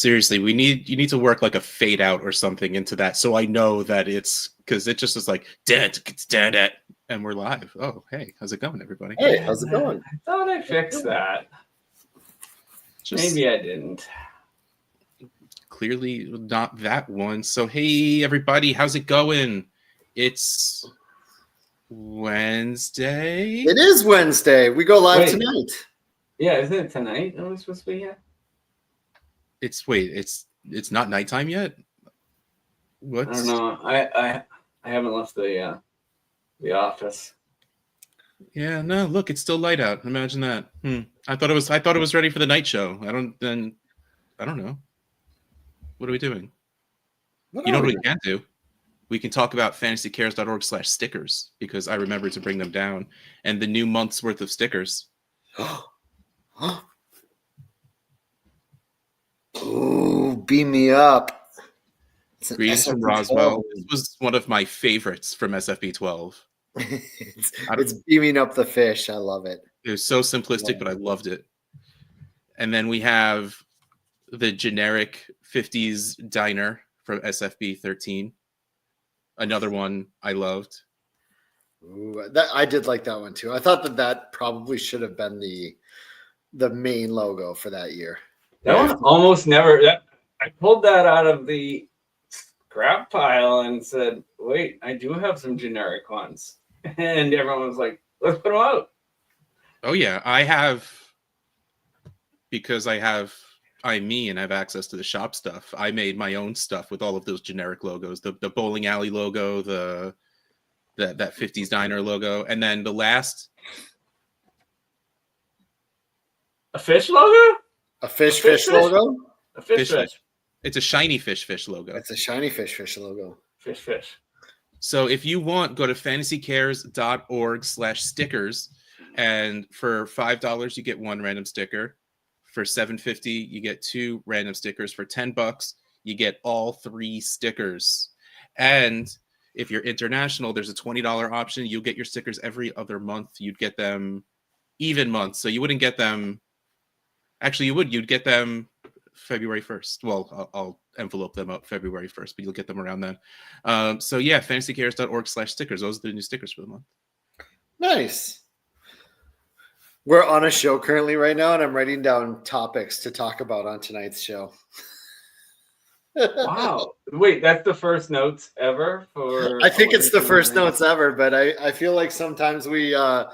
Seriously, you need to work like a fade out or something into that, so I know that it's because it just is like dead, and we're live. Oh, hey, how's it going, everybody? Hey, how's it going? I thought I fixed that. Maybe I didn't. Clearly not that one. So hey, everybody, how's it going? It's Wednesday. It is Wednesday. We go live tonight. Yeah, isn't it tonight? Are we supposed to be here? It's not nighttime yet. What? I don't know. I haven't left the office. Yeah, no. Look, it's still light out. Imagine that. I thought it was ready for the night show. I don't know. What are we doing? You know what we can do? We can talk about fantasycares.org/stickers because I remembered to bring them down and the new month's worth of stickers. Ooh, beam me up. Greetings from Roswell. This was one of my favorites from SFP12. it's beaming up the fish. I love it. It was so simplistic, but I loved it. And then we have the generic 50s diner from SFP13. Another one I loved. Ooh, I did like that one too. I thought that probably should have been the main logo for that year. That one almost never. I pulled that out of the scrap pile and said, "Wait, I do have some generic ones," and everyone was like, "Let's put them out." Oh yeah, I have, because I'm me and I have access to the shop stuff. I made my own stuff with all of those generic logos, the bowling alley logo, that 50s diner logo, and then the last a fish logo. A fish logo? A fish. It's a shiny fish logo. It's a shiny fish logo. Fish. So if you want, go to fantasycares.org/stickers, and for $5 you get one random sticker. For $7.50 you get 2 random stickers. For $10 you get all 3 stickers. And if you're international, there's a $20 option. You'll get your stickers every other month. You'd get them even months. So you wouldn't get them. Actually, you would. You'd get them February 1st. Well, I'll envelope them up February 1st, but you'll get them around then. So yeah, fantasycares.org/stickers. Those are the new stickers for the month. Nice. We're on a show currently right now, and I'm writing down topics to talk about on tonight's show. Wow. Wait, that's the first notes ever for... I think it's the first notes ever, but I feel like sometimes we have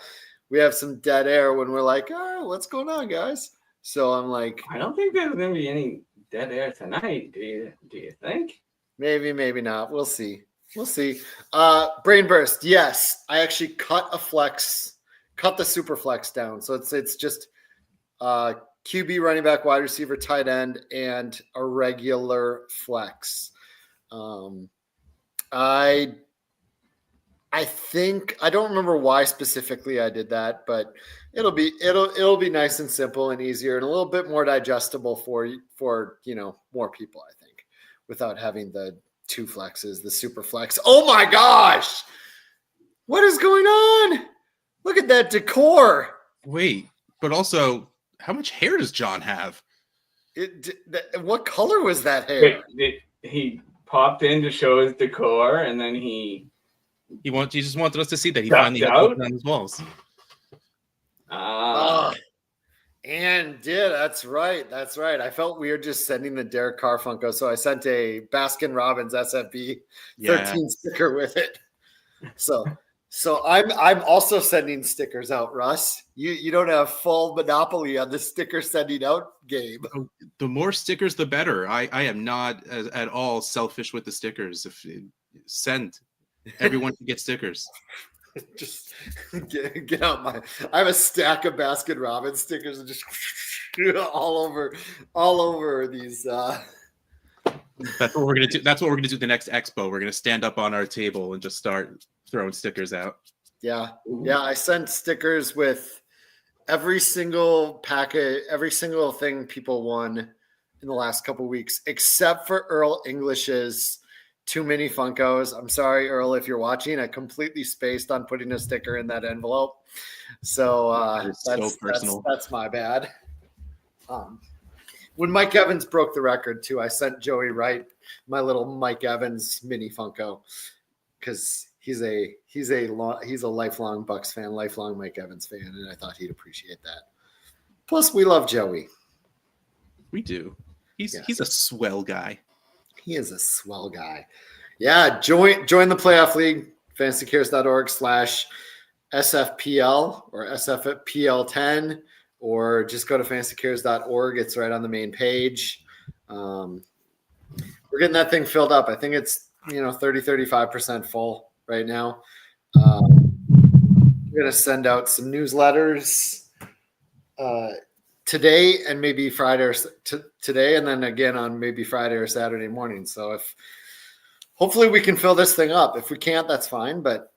some dead air when we're like, oh, what's going on, guys? So I'm like, I don't think there's going to be any dead air tonight. Do you think? Maybe not. We'll see. Brain burst. Yes, I actually cut the super flex down. So it's just QB, running back, wide receiver, tight end, and a regular flex. I think I don't remember why specifically I did that, but it'll be nice and simple and easier and a little bit more digestible for more people, I think, without having the 2 flexes, the super flex. Oh my gosh, what is going on? Look at that decor. Wait, but also, how much hair does John have? What color was that hair? Wait, he popped in to show his decor, and then he just wanted us to see that he finally got on his walls. And that's right. I felt weird just sending the Derek Carr Funko, so I sent a Baskin Robbins SFP 13 sticker with it. So I'm also sending stickers out, Russ. You don't have full monopoly on the sticker sending out game. The more stickers, the better. I am not at all selfish with the stickers. Send. Everyone can get stickers. Just get out I have a stack of Baskin Robbins stickers and just all over these. That's what we're gonna do. That's what we're gonna do the next expo. We're gonna stand up on our table and just start throwing stickers out. Yeah. I sent stickers with every single packet, every single thing people won in the last couple of weeks, except for Earl English's Too Many Funkos. I'm sorry, Earl, if you're watching. I completely spaced on putting a sticker in that envelope. So that's my bad. when Mike Evans broke the record too, I sent Joey Wright my little Mike Evans mini Funko because he's a lifelong Bucks fan, lifelong Mike Evans fan, and I thought he'd appreciate that. Plus, we love Joey. We do. He's a swell guy. He is a swell guy. Yeah, join the playoff league, fantasycares.org/SFPL or SFPL10, or just go to fantasycares.org. It's right on the main page. We're getting that thing filled up. I think it's 30-35% full right now. We're gonna send out some newsletters today and maybe Friday or today, and then again on maybe Friday or Saturday morning. So hopefully we can fill this thing up. If we can't, that's fine, but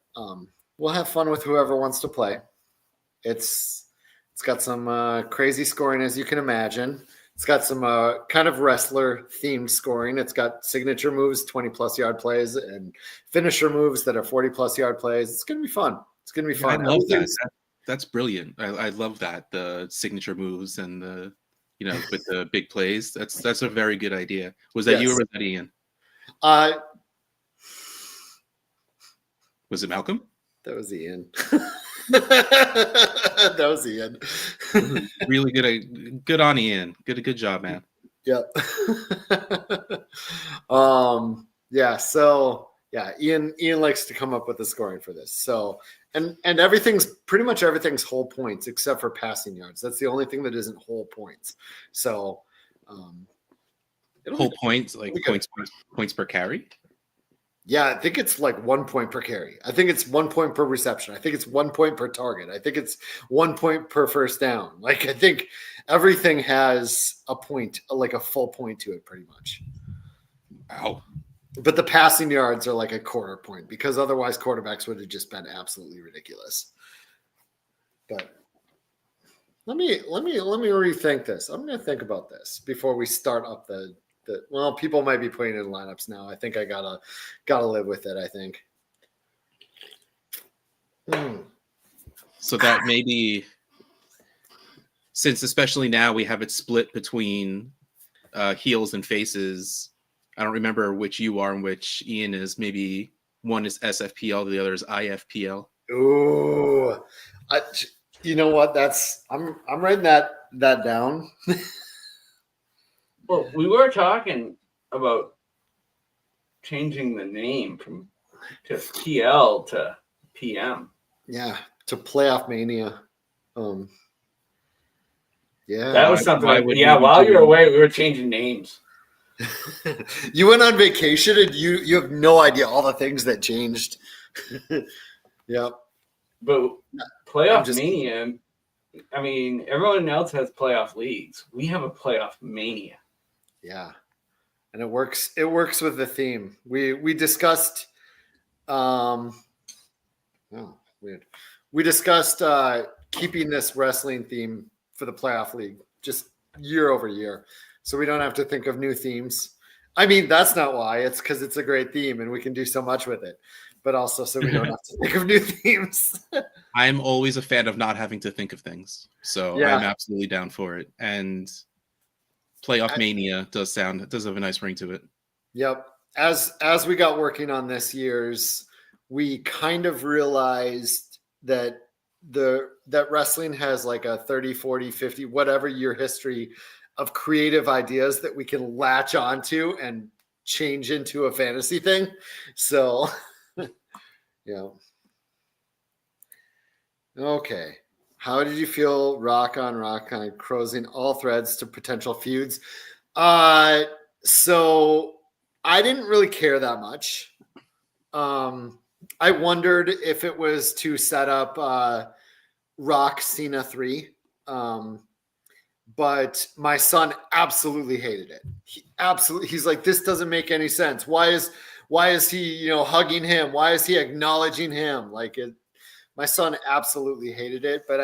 we'll have fun with whoever wants to play. It's got some crazy scoring, as you can imagine. It's got some kind of wrestler themed scoring. It's got signature moves, 20+ yard plays, and finisher moves that are 40+ yard plays. It's going to be fun. It's going to be fun. I love that. That's brilliant. I love that, the signature moves and the with the big plays. That's a very good idea. Was that you or was that Ian? Was it Malcolm? That was Ian. That was Ian. Really good on Ian. Good job, man. Yep. Ian likes to come up with the scoring for this. So and pretty much everything's whole points except for passing yards. That's the only thing that isn't whole points. So whole points, like points per carry. Yeah, I think it's like 1 point per carry. I think it's 1 point per reception. I think it's 1 point per target. I think it's 1 point per first down. Like, I think everything has a point, like a full point to it pretty much. Wow. But the passing yards are like a quarter point because otherwise quarterbacks would have just been absolutely ridiculous. But let me rethink this. I'm going to think about this before we start up well, people might be putting in lineups now. I think I gotta live with it, I think. So that maybe, since especially now we have it split between heels and faces, I don't remember which you are and which Ian is. Maybe one is SFPL, the other is IFPL. Ooh, you know what? I'm writing that down. Well, we were talking about changing the name to PL to PM. Yeah, to Playoff Mania. Yeah, that was something. While you were away, we were changing names. You went on vacation and you have no idea all the things that changed. Yeah, but Playoff Mania. I mean, everyone else has playoff leagues. We have a Playoff Mania. Yeah, and it works. It works with the theme. We discussed. Weird. We discussed keeping this wrestling theme for the playoff league just year over year, so we don't have to think of new themes. I mean, that's not why. It's because it's a great theme and we can do so much with it. But also, so we don't have to think of new themes. I'm always a fan of not having to think of things, so yeah. I'm absolutely down for it. And Playoff Mania does have a nice ring to it. Yep. As we got working on this year's, we kind of realized that that wrestling has like a 30, 40, 50, whatever year history of creative ideas that we can latch onto and change into a fantasy thing. So, yeah. Okay. How did you feel rock on closing all threads to potential feuds? So I didn't really care that much. I wondered if it was to set up Rock Cena 3. But my son absolutely hated it. He's like, this doesn't make any sense. Why is he, hugging him? Why is he acknowledging him? Like it. My son absolutely hated it, but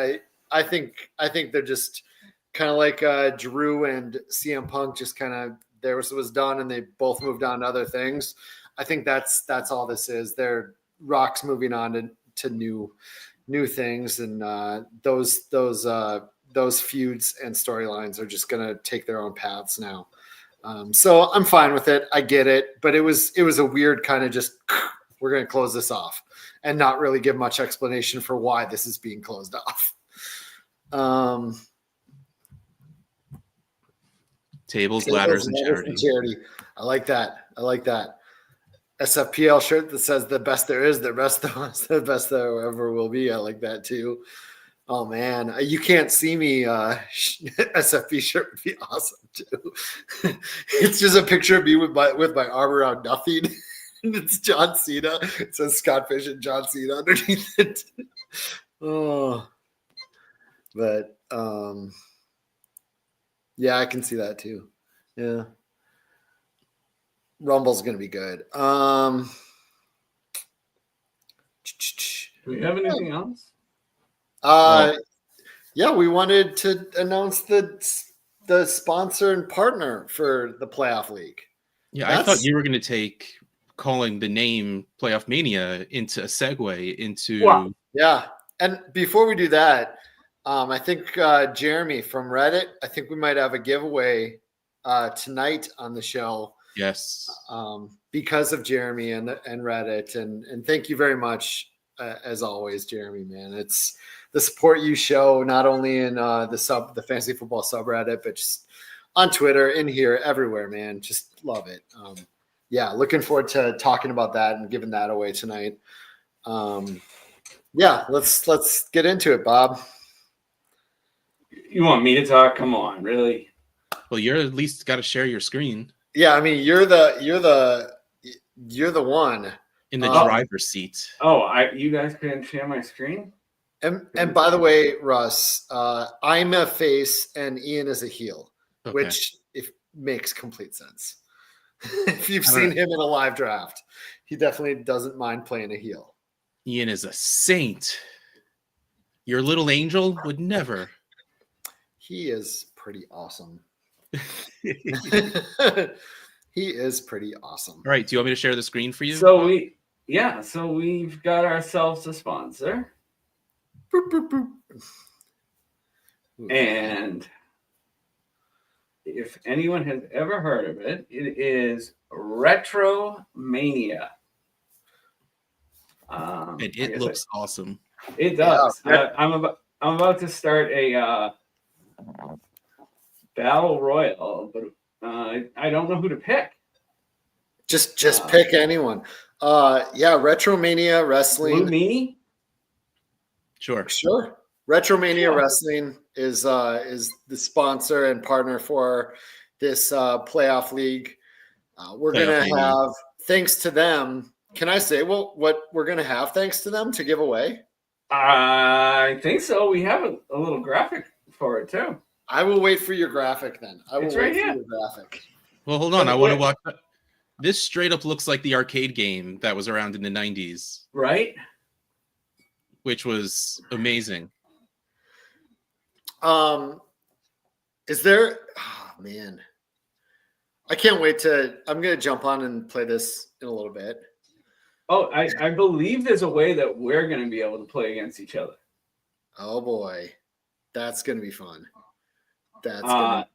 I think they're just kind of like Drew and CM Punk just kind of theirs was done and they both moved on to other things. I think that's all this is. They're Rock's moving on to new things, and those those feuds and storylines are just going to take their own paths now. So I'm fine with it. I get it, but it was a weird kind of just we're going to close this off and not really give much explanation for why this is being closed off. Tables, ladders, and charity. I like that. SFPL shirt that says the best there is, the best the best there ever will be. I like that too. Oh man, you can't see me. SFP shirt would be awesome too. It's just a picture of me with my arm around nothing. And it's John Cena. It says Scott Fish and John Cena underneath it. Oh, but yeah, I can see that too. Yeah, Rumble's gonna be good. Do we have anything else? Yeah, we wanted to announce the sponsor and partner for the playoff league. Yeah, I thought you were going to take calling the name Playoff Mania into a segue into. Wow. Yeah, and before we do that, I think Jeremy from Reddit. I think we might have a giveaway tonight on the show. Yes. Because of Jeremy and Reddit, and thank you very much as always, Jeremy. Man, it's the support you show not only in the fantasy football subreddit, but just on Twitter, in here, everywhere, man. Just love it. Yeah, looking forward to talking about that and giving that away tonight. Yeah, let's get into it, Bob. You want me to talk? Come on, really? Well, you're at least got to share your screen. Yeah, I mean, you're the one in the driver's seat. Oh, you guys couldn't share my screen? And by the way, Russ, I'm a face and Ian is a heel, which makes complete sense. If you've seen him in a live draft, he definitely doesn't mind playing a heel. Ian is a saint. Your little angel would never. He is pretty awesome. He is pretty awesome. All right. Do you want me to share the screen for you? So we've got ourselves a sponsor. Boop, boop, boop. And if anyone has ever heard of it, it is Retro Mania. And it looks awesome. It does. Yeah. I'm about to start a battle royal, but I don't know who to pick. Just pick anyone. Yeah, Retromania Wrestling. Blue Meanie? Sure. Retromania Wrestling is the sponsor and partner for this playoff league. We're going to have, thanks to them, can I say what we're going to have thanks to them to give away? I think so. We have a little graphic for it too. I will wait for your graphic then. It's right here. For your graphic. Well, hold on. I want to watch that. This straight up looks like the arcade game that was around in the 90s. Right? Which was amazing. Is there, oh man, I can't wait I'm going to jump on and play this in a little bit. Oh, I believe there's a way that we're going to be able to play against each other. Oh boy, that's going to be fun.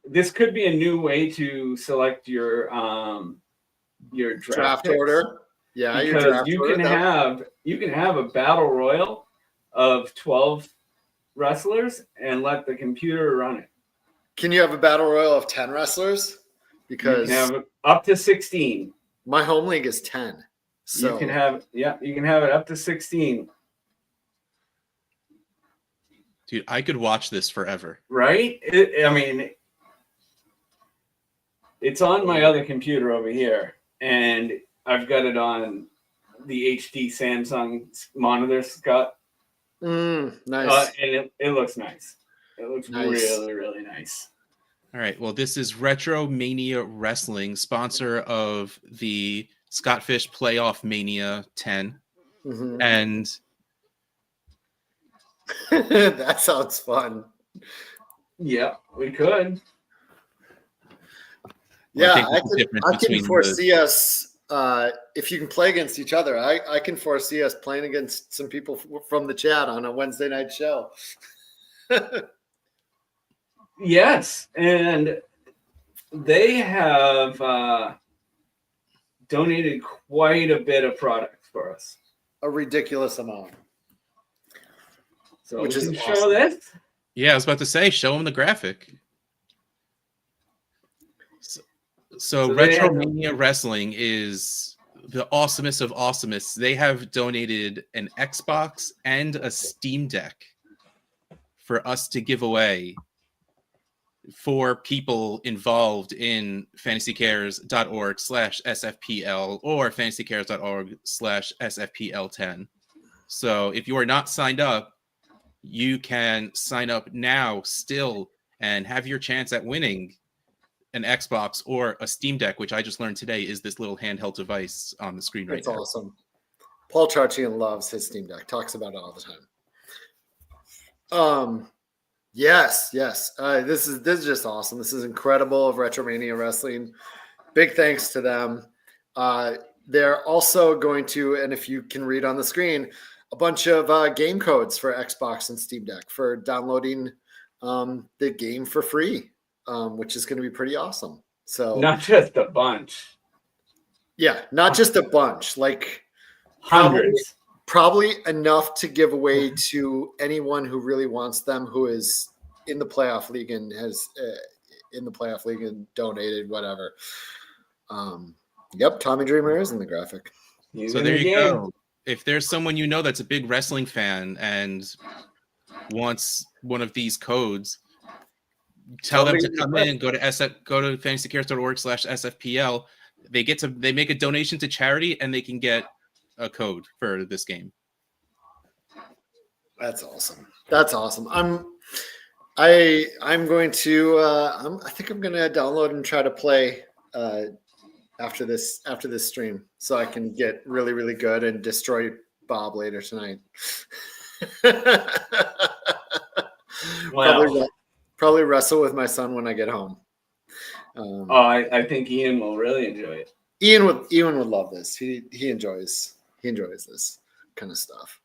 This could be a new way to select your draft order. Yeah, because your draft you order. You can have a battle royal of 12 wrestlers and let the computer run it. Can you have a battle royal of 10 wrestlers? Because you can have up to 16. My home league is 10. So you can have it up to 16. Dude, I could watch this forever. Right? It's on my other computer over here, and I've got it on the HD Samsung monitor, Scott. Nice. And it looks nice. It looks really, really nice. All right. Well, this is Retro Mania Wrestling, sponsor of the Scott Fish Playoff Mania 10. Mm-hmm. And that sounds fun. Yeah, we could. Yeah, I can foresee us, if you can play against each other, I can foresee us playing against some people from the chat on a Wednesday night show. Yes, and they have donated quite a bit of product for us. A ridiculous amount. So Which we is can awesome. show this. Yeah, I was about to say, show them the graphic. So Retromania Wrestling is the awesomest of awesomeness. They have donated an Xbox and a Steam Deck for us to give away for people involved in fantasycares.org/SFPL or fantasycares.org/SFPL10. So if you are not signed up, you can sign up now still and have your chance at winning an Xbox or a Steam Deck, which I just learned today is this little handheld device on the screen right now. That's awesome. Paul Charchian loves his Steam Deck, talks about it all the time. Yes. This is just awesome. This is incredible of Retromania Wrestling. Big thanks to them. They're also going to, and if you can read on the screen, a bunch of game codes for Xbox and Steam Deck for downloading the game for free, which is going to be pretty awesome. So not just a bunch. Yeah, not just a bunch, like hundreds. Probably enough to give away to anyone who really wants them, who is in the playoff league and has in the playoff league and donated whatever. Yep, Tommy Dreamer is in the graphic. So there you go. If there's someone you know that's a big wrestling fan and wants one of these codes, tell them to come in, go to fantasycares.org/SFPL. They make a donation to charity and they can get a code for this game. That's awesome. I'm going to I think I'm going to download and try to play after this stream so I can get really, really good and destroy Bob later tonight. Wow. Probably wrestle with my son when I get home. I think Ian will really enjoy it. Ian would love this. He enjoys this kind of stuff.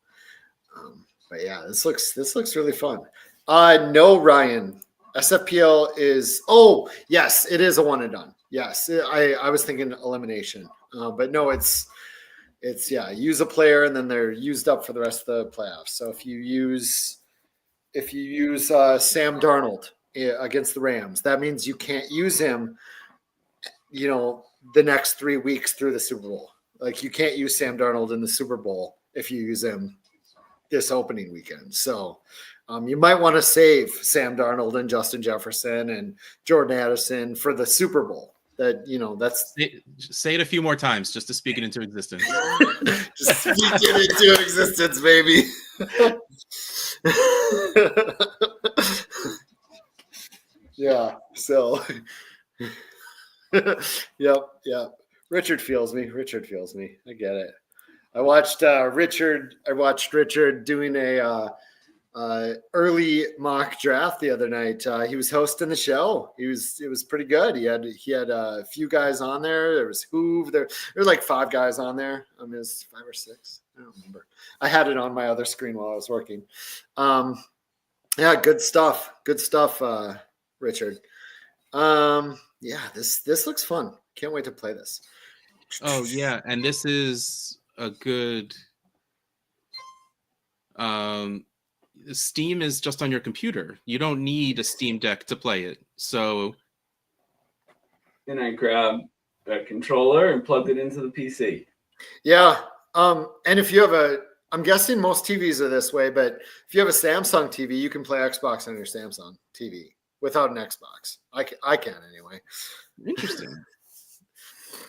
But yeah, this looks really fun. No, Ryan. SFPL is yes, it is a one and done. Yes, I was thinking elimination, but no, it's use a player and then they're used up for the rest of the playoffs. So if you use Sam Darnold against the Rams, that means you can't use him, the next 3 weeks through the Super Bowl. Like you can't use Sam Darnold in the Super Bowl if you use him this opening weekend. So you might want to save Sam Darnold and Justin Jefferson and Jordan Addison for the Super Bowl. That's say it a few more times just to speak it into existence. Just speak it into existence, baby. Yeah. So yep. Richard feels me. I get it. I watched Richard doing a early mock draft the other night. He was hosting the show. It was pretty good. He had a few guys on there. There was Hoove. There were like 5 guys on there. I mean, it was 5 or 6. I don't remember. I had it on my other screen while I was working. Yeah, good stuff. Richard. Yeah, this looks fun. Can't wait to play this. Oh yeah, and this is a good Steam is just on your computer. You don't need a Steam Deck to play it. So then I grabbed a controller and plugged it into the PC. Yeah. And if you have I'm guessing most TVs are this way, but if you have a Samsung TV, you can play Xbox on your Samsung TV without an Xbox. I can anyway. Interesting.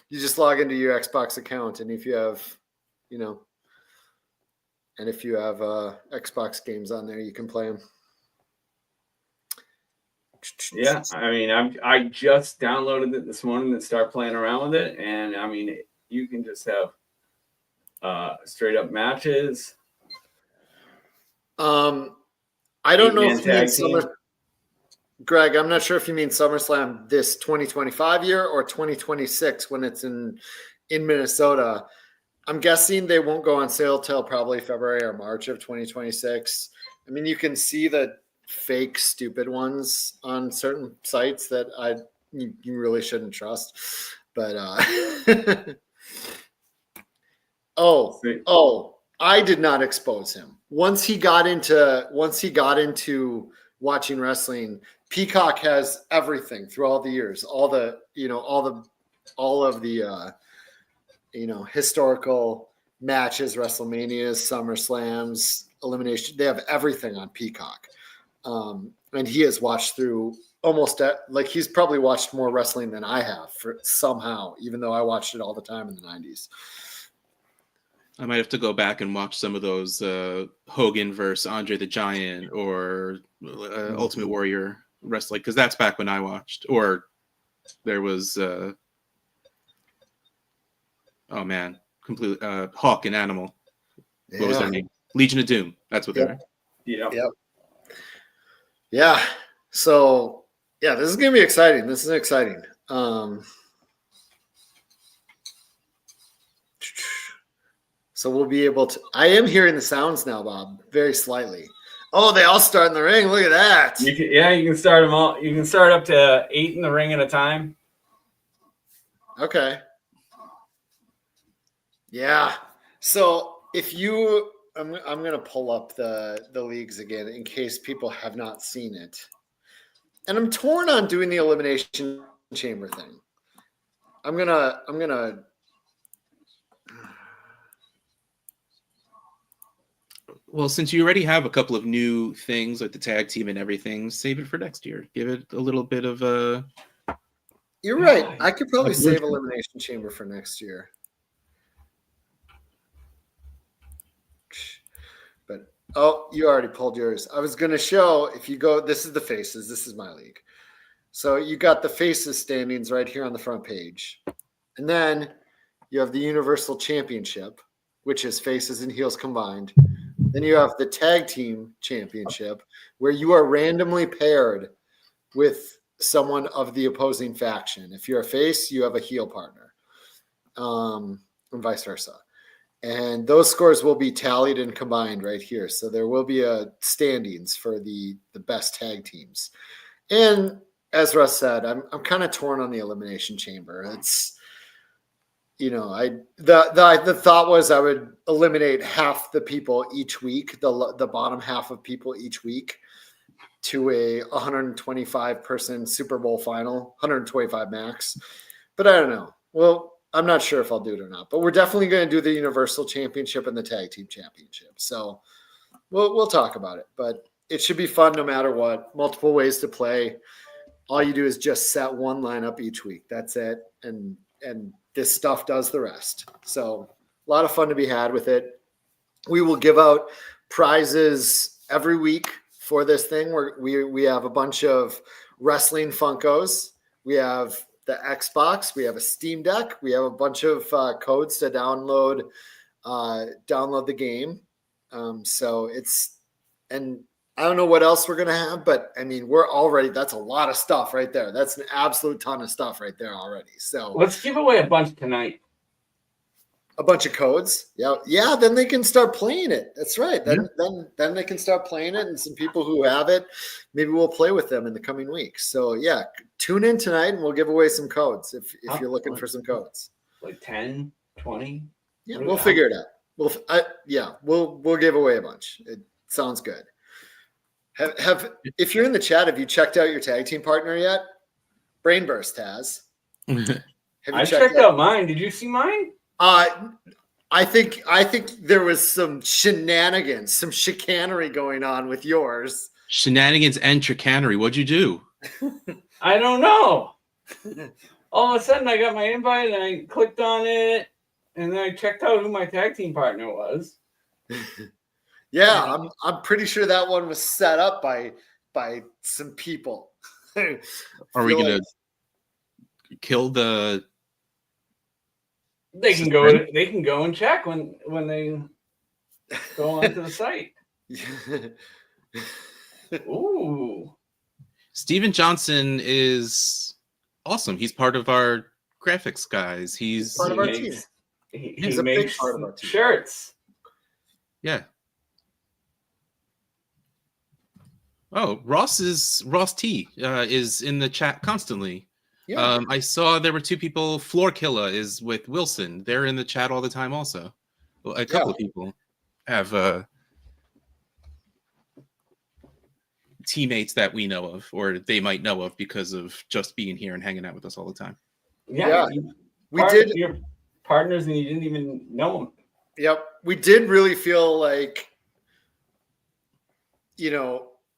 You just log into your Xbox account, and if you have, Xbox games on there, you can play them. Yeah, I mean, I just downloaded it this morning and start playing around with it, and I mean, you can just have straight up matches. I don't know if you mean Greg, I'm not sure if you mean SummerSlam this 2025 year or 2026 when it's in Minnesota. I'm guessing they won't go on sale till probably February or March of 2026. I mean, you can see the fake stupid ones on certain sites that you really shouldn't trust. But I did not expose him. Once he got into watching wrestling, Peacock has everything through all the years, all of the historical matches, WrestleManias, SummerSlams, Elimination. They have everything on Peacock. And he has watched through he's probably watched more wrestling than I have somehow, even though I watched it all the time in the 90s. I might have to go back and watch some of those Hogan versus Andre the Giant or Ultimate Warrior wrestling, because that's back when I watched. Or there was Hawk and Animal. What was their name? Legion of Doom. That's what they were. Yep. Yeah. So this is gonna be exciting. This is exciting. So we'll be able to. I am hearing the sounds now, Bob, very slightly. Oh, they all start in the ring. Look at that. You can start them all. You can start up to 8 in the ring at a time. Okay. Yeah. So if you, I'm going to pull up the leagues again in case people have not seen it. And I'm torn on doing the Elimination Chamber thing. I'm going to. Well, since you already have a couple of new things like the tag team and everything, save it for next year. Give it a little bit of a. You're right. I could probably save Elimination Chamber for next year. But you already pulled yours. I was going to show, if you go, this is the faces. This is my league. So you got the faces standings right here on the front page. And then you have the Universal Championship, which is faces and heels combined. Then you have the Tag Team Championship, where you are randomly paired with someone of the opposing faction. If you're a face, you have a heel partner, and vice versa. And those scores will be tallied and combined right here. So there will be standings for the best tag teams. And as Russ said, I'm kind of torn on the Elimination Chamber. It's, the thought was I would eliminate half the people each week, the bottom half of people each week, to a 125 person Super Bowl final, 125 max. But I don't know. Well, I'm not sure if I'll do it or not. But we're definitely going to do the Universal Championship and the Tag Team Championship. So we'll talk about it. But it should be fun no matter what. Multiple ways to play. All you do is just set one lineup each week. That's it. And this stuff does the rest. So a lot of fun to be had with it. We will give out prizes every week for this thing. We have a bunch of wrestling Funkos. We have the Xbox. We have a Steam Deck. We have a bunch of codes to download the game. And I don't know what else we're going to have, but I mean, that's a lot of stuff right there. That's an absolute ton of stuff right there already. So let's give away a bunch tonight. A bunch of codes. Yeah. Then they can start playing it. That's right. Then they can start playing it, and some people who have it, maybe we'll play with them in the coming weeks. So yeah, tune in tonight and we'll give away some codes if you're looking for some codes. Like 10, 20? Yeah, we'll figure it out. We'll give away a bunch. It sounds good. If you're in the chat, have you checked out your tag team partner yet? Brainburst has. I checked out mine. Did you see mine? I think there was some shenanigans, some chicanery going on with yours. Shenanigans and chicanery. What'd you do? I don't know. All of a sudden, I got my invite and I clicked on it, and then I checked out who my tag team partner was. Yeah, I'm pretty sure that one was set up by some people. Are we gonna kill the? They can go and check when they go onto the site. Ooh. Steven Johnson is awesome. He's part of our graphics guys. He's part of our team. He's a big part of our team. Shirts. Yeah. Oh, Ross T is in the chat constantly. Yeah. I saw there were two people. Floor Killer is with Wilson. They're in the chat all the time. Also, well, a couple of people have teammates that we know of, or they might know of because of just being here and hanging out with us all the time. Yeah. We did. Your partners, and you didn't even know them. Yep. We did really feel like,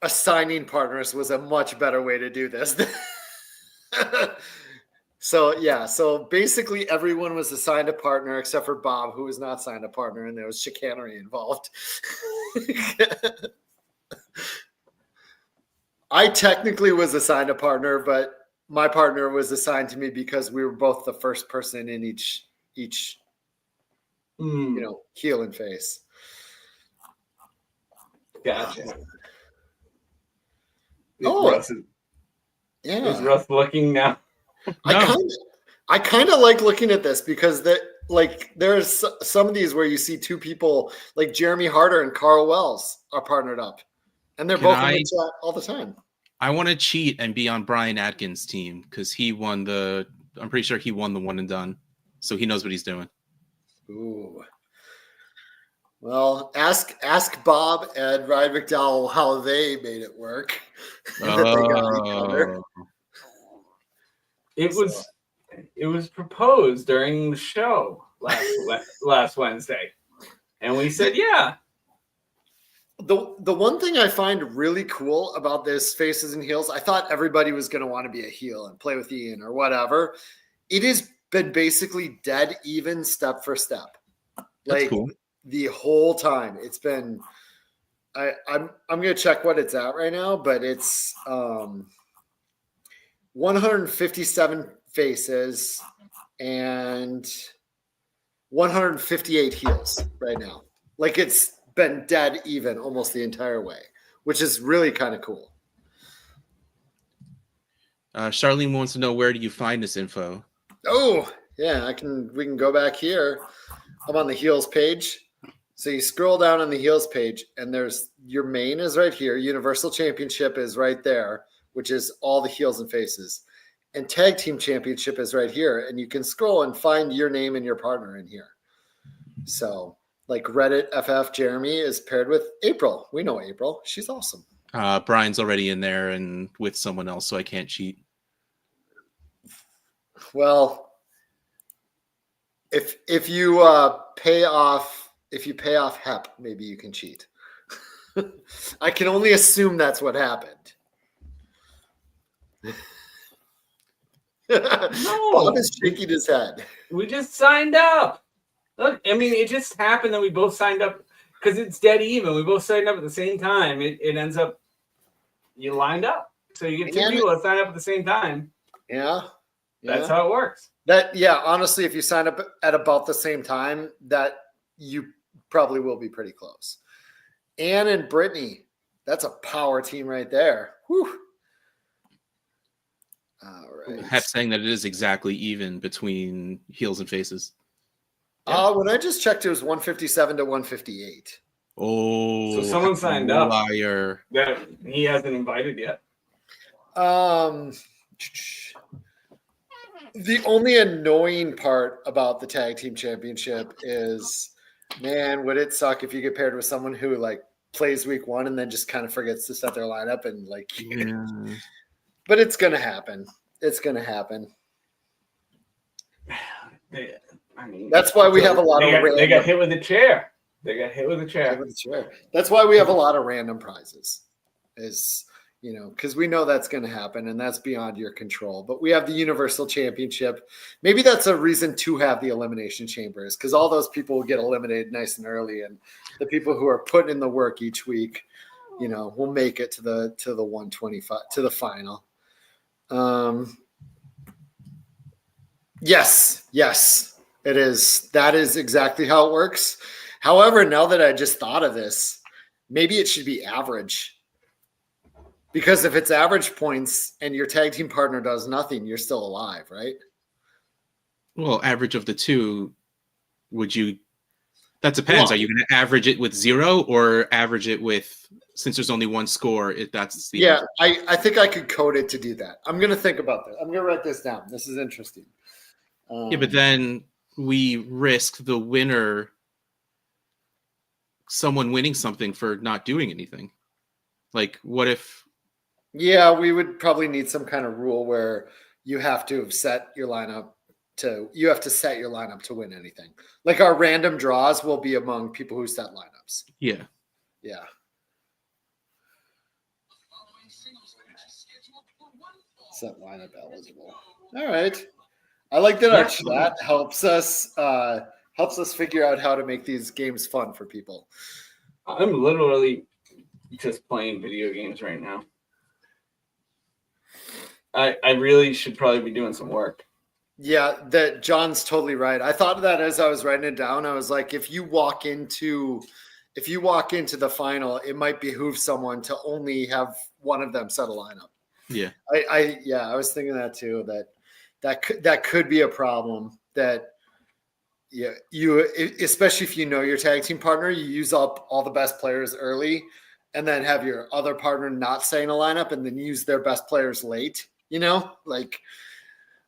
assigning partners was a much better way to do this. So basically everyone was assigned a partner except for Bob, who was not assigned a partner, and there was chicanery involved. I technically was assigned a partner, but my partner was assigned to me because we were both the first person in each heel and face. Gotcha. Yeah. Is Russ looking now? No. I kind of like looking at this because there's some of these where you see two people like Jeremy Harder and Carl Wells are partnered up, and they're both in the chat all the time. I want to cheat and be on Brian Atkins' team because he won I'm pretty sure he won the one and done, so he knows what he's doing. Ooh. Well, ask Bob and Ryan McDowell how they made it work. It was proposed during the show last Wednesday, and we said yeah. The one thing I find really cool about this Faces and Heels, I thought everybody was going to want to be a heel and play with Ian or whatever. It has been basically dead even step for step. That's cool. The whole time. It's been I'm going to check what it's at right now, but it's 157 faces and 158 heels right now. Like it's been dead even almost the entire way, which is really kind of cool. Charlene wants to know, where do you find this info? Oh, yeah, we can go back here. I'm on the heels page. So you scroll down on the heels page and there's your main is right here. Universal Championship is right there, which is all the heels and faces. And Tag Team Championship is right here. And you can scroll and find your name and your partner in here. So like Reddit FF Jeremy is paired with April. We know April. She's awesome. Brian's already in there and with someone else, so I can't cheat. Well, if you pay off HEP, maybe you can cheat. I can only assume that's what happened. No. Bob is shaking his head. We just signed up. Look, I mean, it just happened that we both signed up because it's dead even. We both signed up at the same time. It ends up you lined up, so you get two people that sign up at the same time. Yeah. That's how it works. Honestly, if you sign up at about the same time, that you probably will be pretty close. Ann and Brittany, that's a power team right there. Whew. All right. Hep saying that it is exactly even between heels and faces. When I just checked, it was 157 to 158. Oh, so someone signed up. Liar. Yeah, he hasn't invited yet. The only annoying part about the Tag Team Championship is, man, would it suck if you get paired with someone who like plays week one and then just kind of forgets to set their lineup and like. Yeah. But it's gonna happen. It's gonna happen. I mean, that's why we have a lot of. They got hit with a chair. That's why we have a lot of random prizes. Because we know that's going to happen and that's beyond your control. But we have the Universal Championship. Maybe that's a reason to have the Elimination Chambers, because all those people will get eliminated nice and early, and the people who are putting in the work each week, will make it to the 125 to the final. Yes, it is. That is exactly how it works. However, now that I just thought of this, maybe it should be average. Because if it's average points and your tag team partner does nothing, you're still alive, right? Well, average of the two, that depends. Are you going to average it with 0 or average it with since there's only one score, that's the Yeah, answer. I think I could code it to do that. I'm going to think about that. I'm going to write this down. This is interesting. Yeah, but then we risk the winner, someone winning something for not doing anything. Like, what if? Yeah, we would probably need some kind of rule where you have to set your lineup to win anything. Like our random draws will be among people who set lineups. Yeah. Yeah. Set lineup eligible. All right. I like that our chat helps us figure out how to make these games fun for people. I'm literally just playing video games right now. I really should probably be doing some work. Yeah, that John's totally right. I thought of that as I was writing it down. I was like, if you walk into the final, it might behoove someone to only have one of them set a lineup. Yeah. I was thinking that too. That could be a problem. That you especially if you know your tag team partner, you use up all the best players early, and then have your other partner not saying a lineup, and then use their best players late. You know, like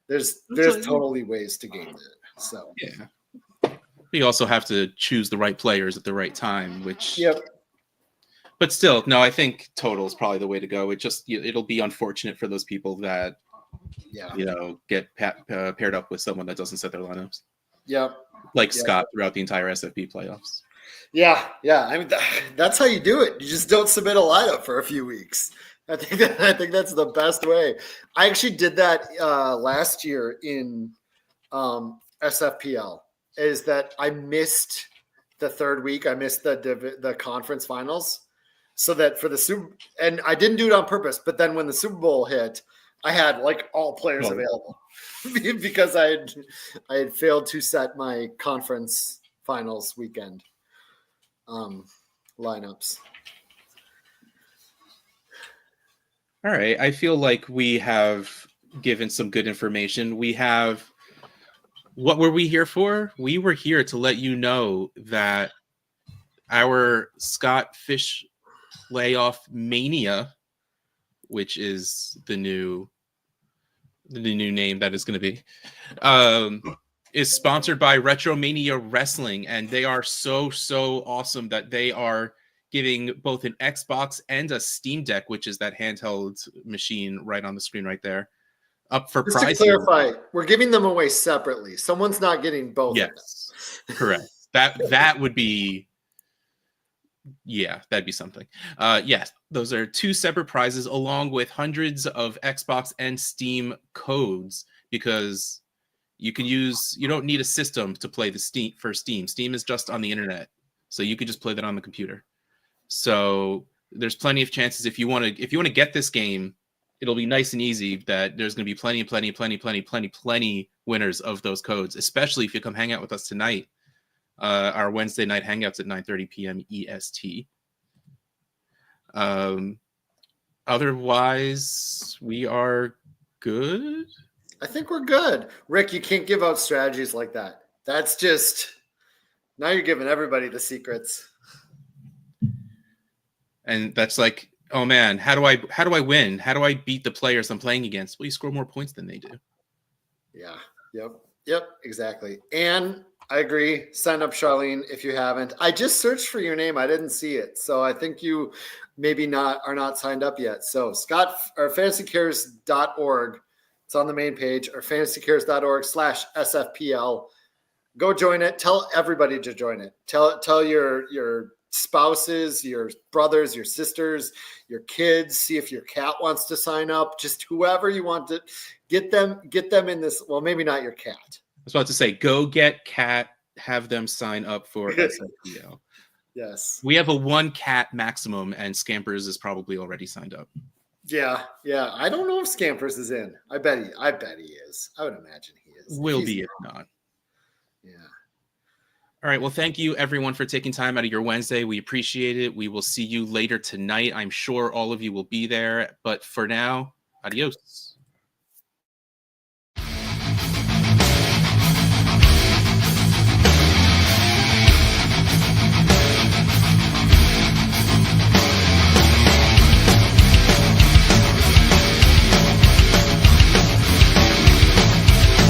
there's totally ways to game that. So yeah, you also have to choose the right players at the right time, which. Yep. But still, no, I think total is probably the way to go. It'll be unfortunate for those people that, get paired up with someone that doesn't set their lineups. Yep. Like Scott throughout the entire SFP playoffs. Yeah. I mean, that's how you do it. You just don't submit a lineup for a few weeks. I think that's the best way. I actually did that last year in SFPL. Is that I missed the third week. I missed the conference finals, so that for the Super, and I didn't do it on purpose. But then when the Super Bowl hit, I had like all players available because I had failed to set my conference finals weekend lineups. All right. I feel like we have given some good information. What were we here for? We were here to let you know that our Scott Fish Playoff Mania, which is the new name that is going to be, is sponsored by Retromania Wrestling, and they are so awesome that they are giving both an Xbox and a Steam Deck, which is that handheld machine right on the screen right there, up for Just prizes. To clarify, we're giving them away separately. Someone's not getting both. Yes, correct. That would be, that'd be something. Yes, those are two separate prizes along with hundreds of Xbox and Steam codes, because you don't need a system to play Steam. Steam is just on the internet, so you could just play that on the computer. So there's plenty of chances if you want to get this game, it'll be nice and easy that there's going to be plenty winners of those codes, especially if you come hang out with us tonight. Our Wednesday night hangouts at 9:30 p.m. EST. Otherwise, we are good. I think we're good. Rick, you can't give out strategies like that. That's just, now you're giving everybody the secrets. And that's like, oh man, how do I win? How do I beat the players I'm playing against? Well, you score more points than they do. Yeah. Yep. Exactly. And I agree. Sign up, Charlene, if you haven't. I just searched for your name. I didn't see it. So I think you maybe are not signed up yet. So Scott, or fantasycares.org. It's on the main page, or fantasycares.org/SFPL. Go join it. Tell everybody to join it. Tell your spouses, your brothers, your sisters, your kids. See if your cat wants to sign up. Just whoever you want to get them in this. Well, maybe not your cat. I was about to say, go get cat, have them sign up for SFPL. Yes. We have a 1 cat maximum, and Scampers is probably already signed up. Yeah. I don't know if Scampers is in. I bet he is. I would imagine he is. Will be if not. Yeah. All right. Well, thank you everyone for taking time out of your Wednesday. We appreciate it. We will see you later tonight. I'm sure all of you will be there. But for now, adios.